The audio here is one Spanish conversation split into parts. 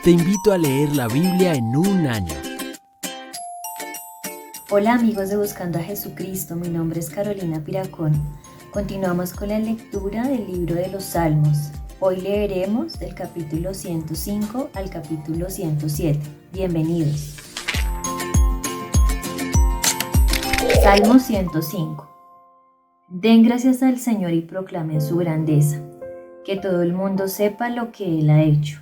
Te invito a leer la Biblia en un año. Hola amigos de Buscando a Jesucristo, mi nombre es Carolina Piracón. Continuamos con la lectura del libro de los Salmos. Hoy leeremos del capítulo 105 al capítulo 107. Bienvenidos. Salmo 105. Den gracias al Señor y proclamen su grandeza, que todo el mundo sepa lo que Él ha hecho.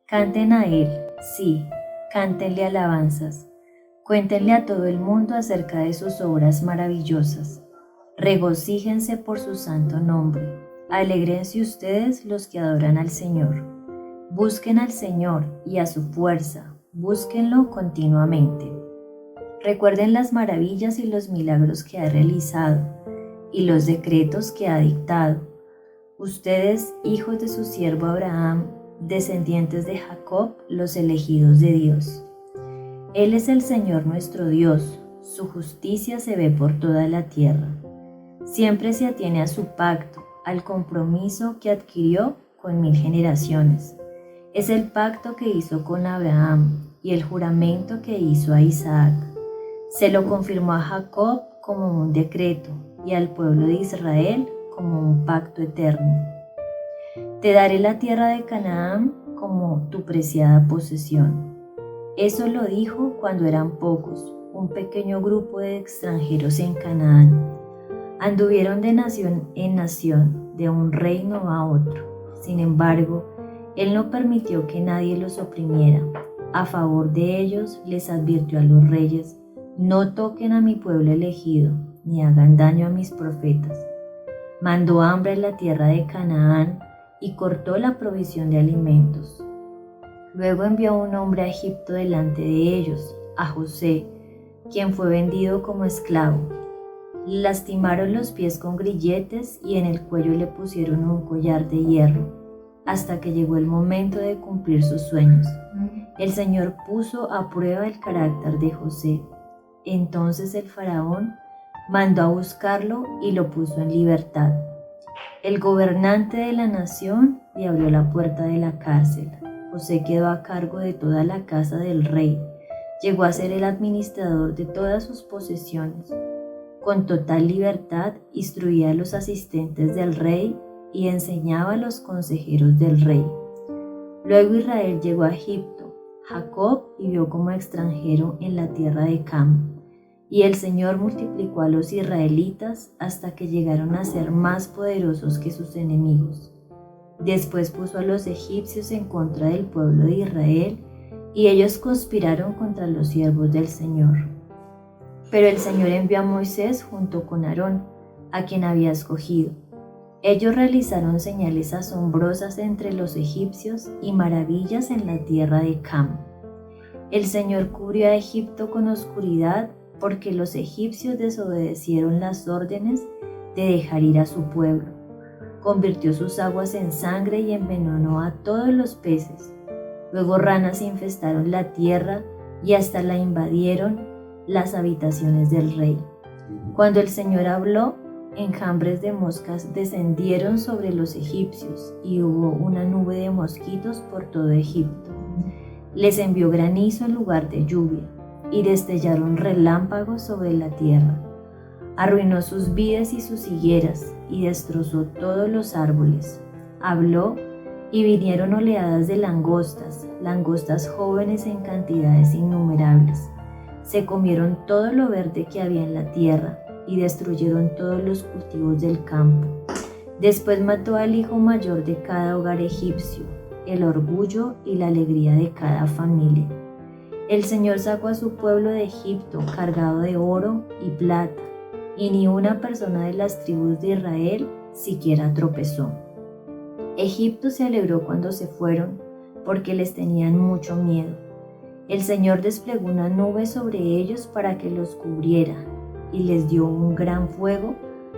Canten a Él, sí, cántenle alabanzas. Cuéntenle a todo el mundo acerca de sus obras maravillosas. Regocíjense por su santo nombre. Alégrense ustedes los que adoran al Señor. Busquen al Señor y a su fuerza. Búsquenlo continuamente. Recuerden las maravillas y los milagros que ha realizado y los decretos que ha dictado. Ustedes, hijos de su siervo Abraham, descendientes de Jacob, los elegidos de Dios. Él es el Señor nuestro Dios, su justicia se ve por toda la tierra. Siempre se atiene a su pacto, al compromiso que adquirió con 1000 generaciones. Es el pacto que hizo con Abraham y el juramento que hizo a Isaac. Se lo confirmó a Jacob como un decreto y al pueblo de Israel como un pacto eterno. Te daré la tierra de Canaán como tu preciada posesión. Eso lo dijo cuando eran pocos, un pequeño grupo de extranjeros en Canaán. Anduvieron de nación en nación, de un reino a otro. Sin embargo, Él no permitió que nadie los oprimiera. A favor de ellos les advirtió a los reyes: no toquen a mi pueblo elegido, ni hagan daño a mis profetas. Mandó hambre en la tierra de Canaán y cortó la provisión de alimentos. Luego envió un hombre a Egipto delante de ellos, a José, quien fue vendido como esclavo. Lastimaron los pies con grilletes y en el cuello le pusieron un collar de hierro, hasta que llegó el momento de cumplir sus sueños. El Señor puso a prueba el carácter de José. Entonces el faraón mandó a buscarlo y lo puso en libertad. El gobernante de la nación le abrió la puerta de la cárcel. José quedó a cargo de toda la casa del rey. Llegó a ser el administrador de todas sus posesiones. Con total libertad instruía a los asistentes del rey y enseñaba a los consejeros del rey. Luego Israel llegó a Egipto. Jacob vivió como extranjero en la tierra de Cam. Y el Señor multiplicó a los israelitas hasta que llegaron a ser más poderosos que sus enemigos. Después puso a los egipcios en contra del pueblo de Israel y ellos conspiraron contra los siervos del Señor. Pero el Señor envió a Moisés junto con Aarón, a quien había escogido. Ellos realizaron señales asombrosas entre los egipcios y maravillas en la tierra de Cam. El Señor cubrió a Egipto con oscuridad porque los egipcios desobedecieron las órdenes de dejar ir a su pueblo. Convirtió sus aguas en sangre y envenenó a todos los peces. Luego ranas infestaron la tierra y hasta la invadieron las habitaciones del rey. Cuando el Señor habló, enjambres de moscas descendieron sobre los egipcios y hubo una nube de mosquitos por todo Egipto. Les envió granizo en lugar de lluvia y destellaron relámpagos sobre la tierra. Arruinó sus vides y sus higueras y destrozó todos los árboles. Habló y vinieron oleadas de langostas, langostas jóvenes en cantidades innumerables. Se comieron todo lo verde que había en la tierra y destruyeron todos los cultivos del campo. Después mató al hijo mayor de cada hogar egipcio, el orgullo y la alegría de cada familia. El Señor sacó a su pueblo de Egipto cargado de oro y plata, y ni una persona de las tribus de Israel siquiera tropezó. Egipto se alegró cuando se fueron, porque les tenían mucho miedo. El Señor desplegó una nube sobre ellos para que los cubriera, y les dio un gran fuego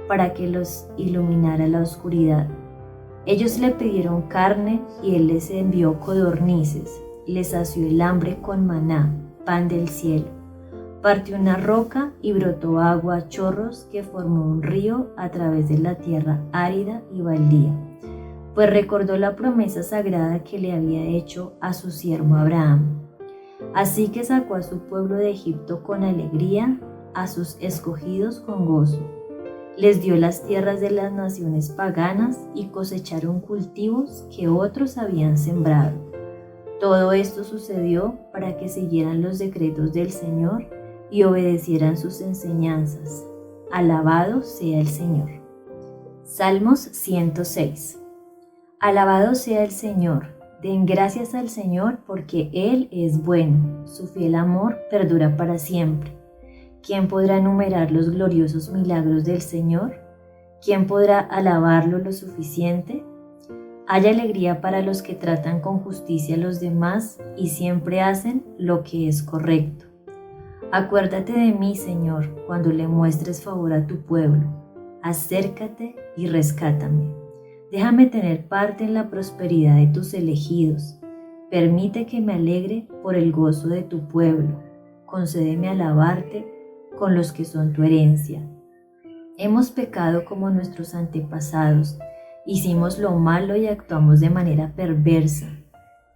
para que los iluminara la oscuridad. Ellos le pidieron carne, y Él les envió codornices. Les sació el hambre con maná, pan del cielo. Partió una roca y brotó agua a chorros que formó un río a través de la tierra árida y baldía. pues recordó la promesa sagrada que le había hecho a su siervo Abraham. Así que sacó a su pueblo de Egipto con alegría, a sus escogidos con gozo. Les dio las tierras de las naciones paganas y cosecharon cultivos que otros habían sembrado. Todo esto sucedió para que siguieran los decretos del Señor y obedecieran sus enseñanzas. Alabado sea el Señor. Salmos 106. Alabado sea el Señor. Den gracias al Señor porque Él es bueno. Su fiel amor perdura para siempre. ¿Quién podrá enumerar los gloriosos milagros del Señor? ¿Quién podrá alabarlo lo suficiente? Hay alegría para los que tratan con justicia a los demás y siempre hacen lo que es correcto. Acuérdate de mí, Señor, cuando le muestres favor a tu pueblo. Acércate y rescátame. Déjame tener parte en la prosperidad de tus elegidos. Permite que me alegre por el gozo de tu pueblo. Concédeme alabarte con los que son tu herencia. Hemos pecado como nuestros antepasados, hicimos lo malo y actuamos de manera perversa.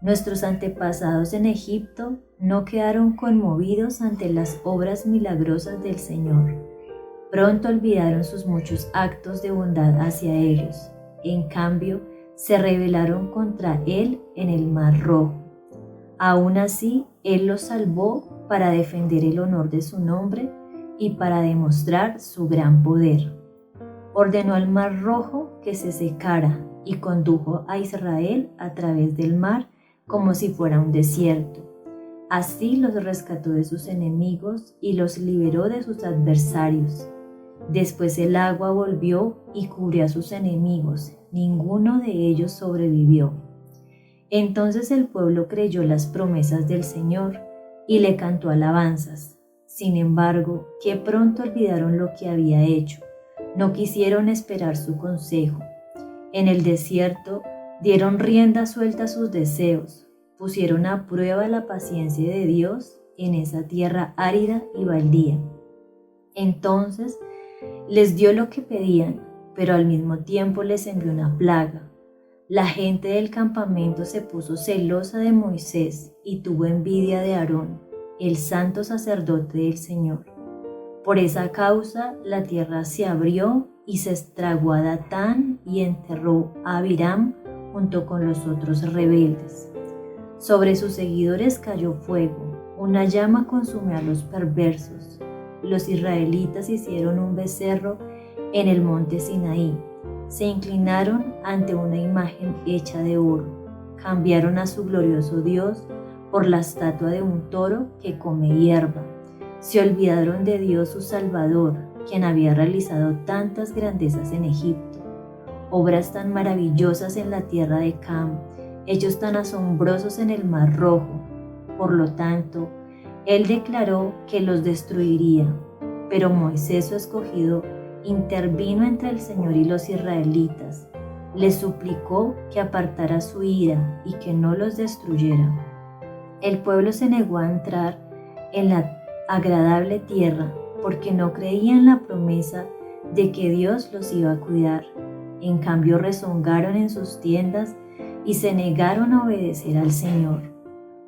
Nuestros antepasados en Egipto no quedaron conmovidos ante las obras milagrosas del Señor. Pronto olvidaron sus muchos actos de bondad hacia ellos. En cambio, se rebelaron contra Él en el Mar Rojo. Aún así, Él los salvó para defender el honor de su nombre y para demostrar su gran poder. Ordenó al Mar Rojo que se secara y condujo a Israel a través del mar como si fuera un desierto. Así los rescató de sus enemigos y los liberó de sus adversarios. Después el agua volvió y cubrió a sus enemigos. Ninguno de ellos sobrevivió. Entonces el pueblo creyó las promesas del Señor y le cantó alabanzas. Sin embargo, qué pronto olvidaron lo que había hecho. No quisieron esperar su consejo. En el desierto dieron rienda suelta a sus deseos. Pusieron a prueba la paciencia de Dios en esa tierra árida y baldía. Entonces les dio lo que pedían, pero al mismo tiempo les envió una plaga. La gente del campamento se puso celosa de Moisés y tuvo envidia de Aarón, el santo sacerdote del Señor. Por esa causa la tierra se abrió y se estragó a Datán y enterró a Abiram junto con los otros rebeldes. Sobre sus seguidores cayó fuego, una llama consumió a los perversos. Los israelitas hicieron un becerro en el monte Sinaí. Se inclinaron ante una imagen hecha de oro. Cambiaron a su glorioso Dios por la estatua de un toro que come hierba. Se olvidaron de Dios su Salvador, quien había realizado tantas grandezas en Egipto, obras tan maravillosas en la tierra de Cam, hechos tan asombrosos en el Mar Rojo. Por lo tanto, Él declaró que los destruiría, pero Moisés, su escogido, intervino entre el Señor y los israelitas. Les suplicó que apartara su ira y que no los destruyera. El pueblo se negó a entrar en la agradable tierra porque no creía en la promesa de que Dios los iba a cuidar. En cambio rezongaron en sus tiendas y se negaron a obedecer al Señor.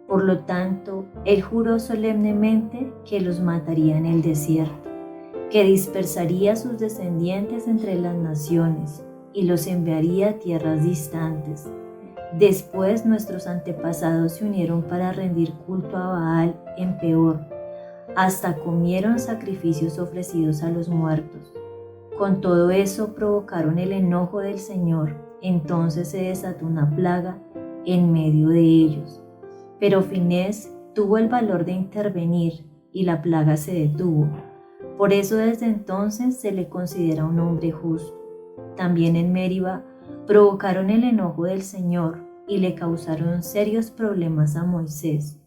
Por lo tanto, Él juró solemnemente que los mataría en el desierto, que dispersaría a sus descendientes entre las naciones y los enviaría a tierras distantes. Después nuestros antepasados se unieron para rendir culto a Baal en Peor. Hasta comieron sacrificios ofrecidos a los muertos. Con todo eso provocaron el enojo del Señor. Entonces se desató una plaga en medio de ellos. Pero Finés tuvo el valor de intervenir y la plaga se detuvo. Por eso desde entonces se le considera un hombre justo. También en Meriba provocaron el enojo del Señor y le causaron serios problemas a Moisés.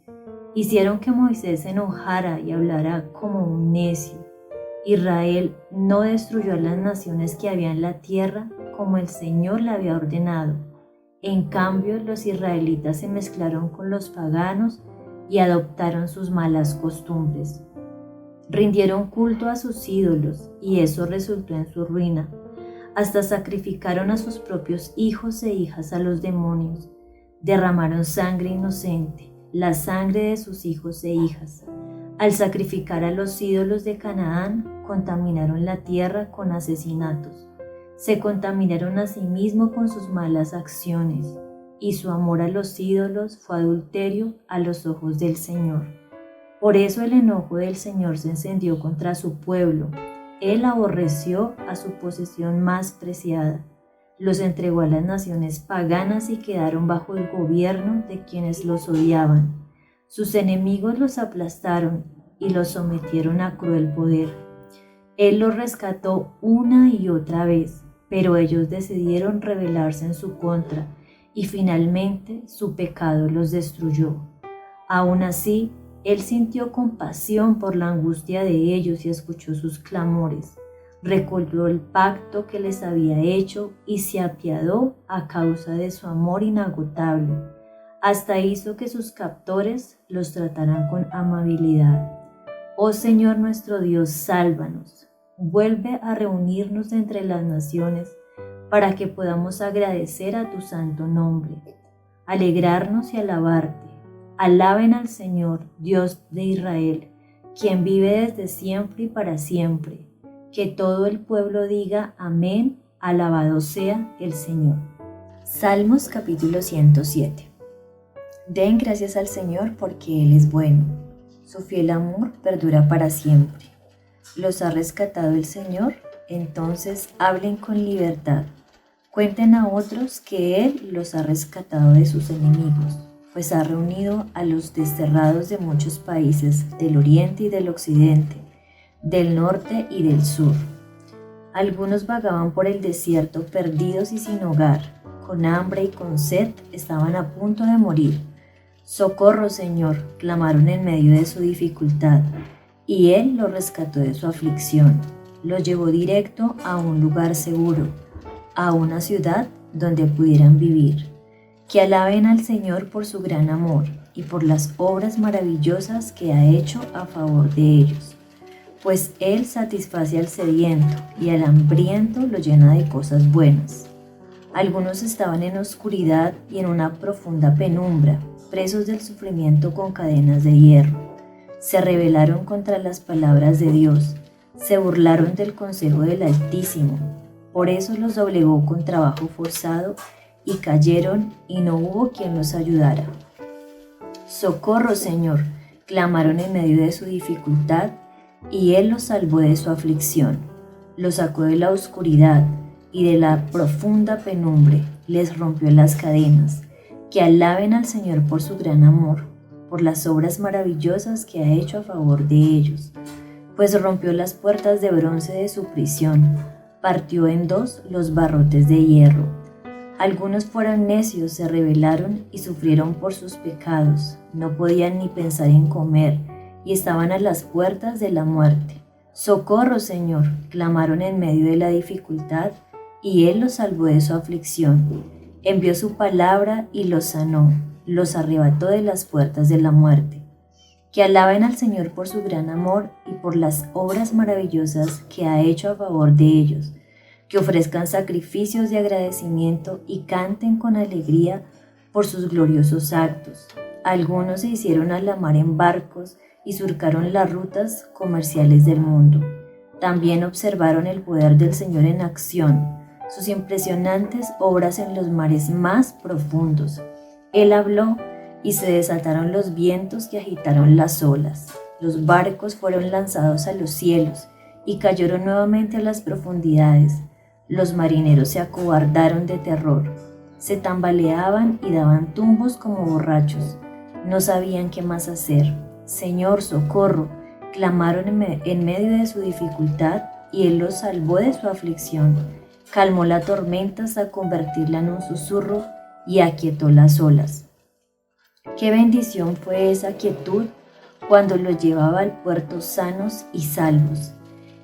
Hicieron que Moisés se enojara y hablara como un necio. Israel no destruyó a las naciones que había en la tierra como el Señor le había ordenado. En cambio, los israelitas se mezclaron con los paganos y adoptaron sus malas costumbres. Rindieron culto a sus ídolos y eso resultó en su ruina. hasta sacrificaron a sus propios hijos e hijas a los demonios. Derramaron sangre inocente, la sangre de sus hijos e hijas. Al sacrificar a los ídolos de Canaán, contaminaron la tierra con asesinatos. Se contaminaron a sí mismos con sus malas acciones, y su amor a los ídolos fue adulterio a los ojos del Señor. Por eso el enojo del Señor se encendió contra su pueblo. Él aborreció a su posesión más preciada. Los entregó a las naciones paganas y quedaron bajo el gobierno de quienes los odiaban. Sus enemigos los aplastaron y los sometieron a cruel poder. Él los rescató una y otra vez, pero ellos decidieron rebelarse en su contra y finalmente su pecado los destruyó. Aún así, Él sintió compasión por la angustia de ellos y escuchó sus clamores. Recordó el pacto que les había hecho y se apiadó a causa de su amor inagotable. Hasta hizo que sus captores los trataran con amabilidad. Oh Señor nuestro Dios, sálvanos. Vuelve a reunirnos entre las naciones para que podamos agradecer a tu santo nombre, alegrarnos y alabarte. Alaben al Señor, Dios de Israel, quien vive desde siempre y para siempre. Que todo el pueblo diga amén, alabado sea el Señor. Salmos capítulo 107. Den gracias al Señor porque Él es bueno. Su fiel amor perdura para siempre. ¿Los ha rescatado el Señor? Entonces hablen con libertad. Cuenten a otros que Él los ha rescatado de sus enemigos, pues ha reunido a los desterrados de muchos países del oriente y del occidente, del norte y del sur. Algunos vagaban por el desierto perdidos y sin hogar, con hambre y con sed estaban a punto de morir. Socorro, Señor, clamaron en medio de su dificultad, y Él los rescató de su aflicción. Los llevó directo a un lugar seguro, a una ciudad donde pudieran vivir. Que alaben al Señor por su gran amor y por las obras maravillosas que ha hecho a favor de ellos. Pues Él satisface al sediento y al hambriento lo llena de cosas buenas. Algunos estaban en oscuridad y en una profunda penumbra, presos del sufrimiento con cadenas de hierro. Se rebelaron contra las palabras de Dios, se burlaron del consejo del Altísimo. Por eso los doblegó con trabajo forzado y cayeron y no hubo quien los ayudara. Socorro, Señor, clamaron en medio de su dificultad y Él los salvó de su aflicción. Los sacó de la oscuridad y de la profunda penumbre, les rompió las cadenas. Que alaben al Señor por su gran amor, por las obras maravillosas que ha hecho a favor de ellos. Pues rompió las puertas de bronce de su prisión, partió en dos los barrotes de hierro. Algunos fueron necios, se rebelaron y sufrieron por sus pecados. No podían ni pensar en comer y estaban a las puertas de la muerte. Socorro, Señor, clamaron en medio de la dificultad y Él los salvó de su aflicción. Envió su palabra y los sanó, los arrebató de las puertas de la muerte. Que alaben al Señor por su gran amor y por las obras maravillosas que ha hecho a favor de ellos. Que ofrezcan sacrificios de agradecimiento y canten con alegría por sus gloriosos actos. Algunos se hicieron a la mar en barcos y surcaron las rutas comerciales del mundo. También observaron el poder del Señor en acción, sus impresionantes obras en los mares más profundos. Él habló y se desataron los vientos que agitaron las olas. Los barcos fueron lanzados a los cielos y cayeron nuevamente a las profundidades. Los marineros se acobardaron de terror, se tambaleaban y daban tumbos como borrachos. No sabían qué más hacer. Señor, socorro, clamaron en medio de su dificultad y Él los salvó de su aflicción. Calmó la tormenta hasta convertirla en un susurro y aquietó las olas. Qué bendición fue esa quietud cuando los llevaba al puerto sanos y salvos.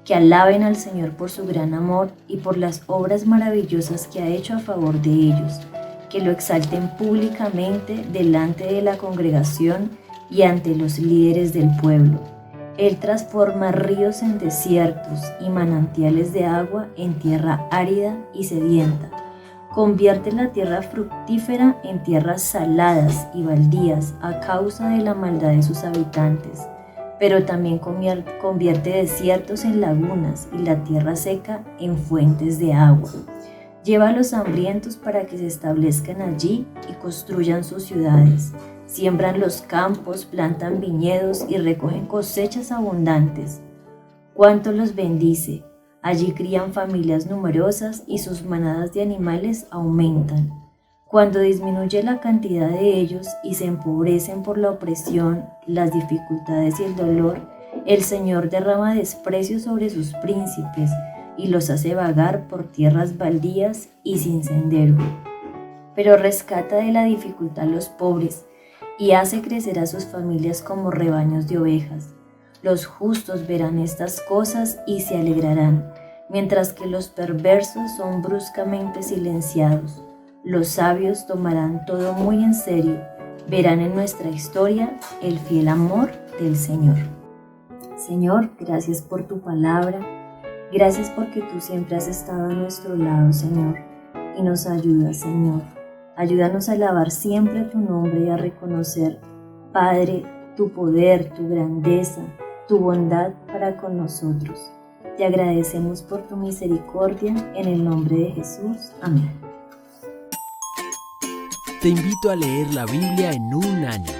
Que alaben al Señor por su gran amor y por las obras maravillosas que ha hecho a favor de ellos. Que lo exalten públicamente delante de la congregación y ante los líderes del pueblo. Él transforma ríos en desiertos y manantiales de agua en tierra árida y sedienta. Convierte la tierra fructífera en tierras saladas y baldías a causa de la maldad de sus habitantes, pero también convierte desiertos en lagunas y la tierra seca en fuentes de agua. Lleva a los hambrientos para que se establezcan allí y construyan sus ciudades. Siembran los campos, plantan viñedos y recogen cosechas abundantes. Cuánto los bendice. Allí crían familias numerosas y sus manadas de animales aumentan. Cuando disminuye la cantidad de ellos y se empobrecen por la opresión, las dificultades y el dolor, el Señor derrama desprecio sobre sus príncipes y los hace vagar por tierras baldías y sin sendero. Pero rescata de la dificultad a los pobres y hace crecer a sus familias como rebaños de ovejas. Los justos verán estas cosas y se alegrarán, mientras que los perversos son bruscamente silenciados. Los sabios tomarán todo muy en serio, verán en nuestra historia el fiel amor del Señor. Señor, gracias por tu palabra, gracias porque tú siempre has estado a nuestro lado, Señor, y nos ayudas, Señor. Ayúdanos a alabar siempre tu nombre y a reconocer, Padre, tu poder, tu grandeza, tu bondad para con nosotros. Te agradecemos por tu misericordia, en el nombre de Jesús. Amén. Te invito a leer la Biblia en un año.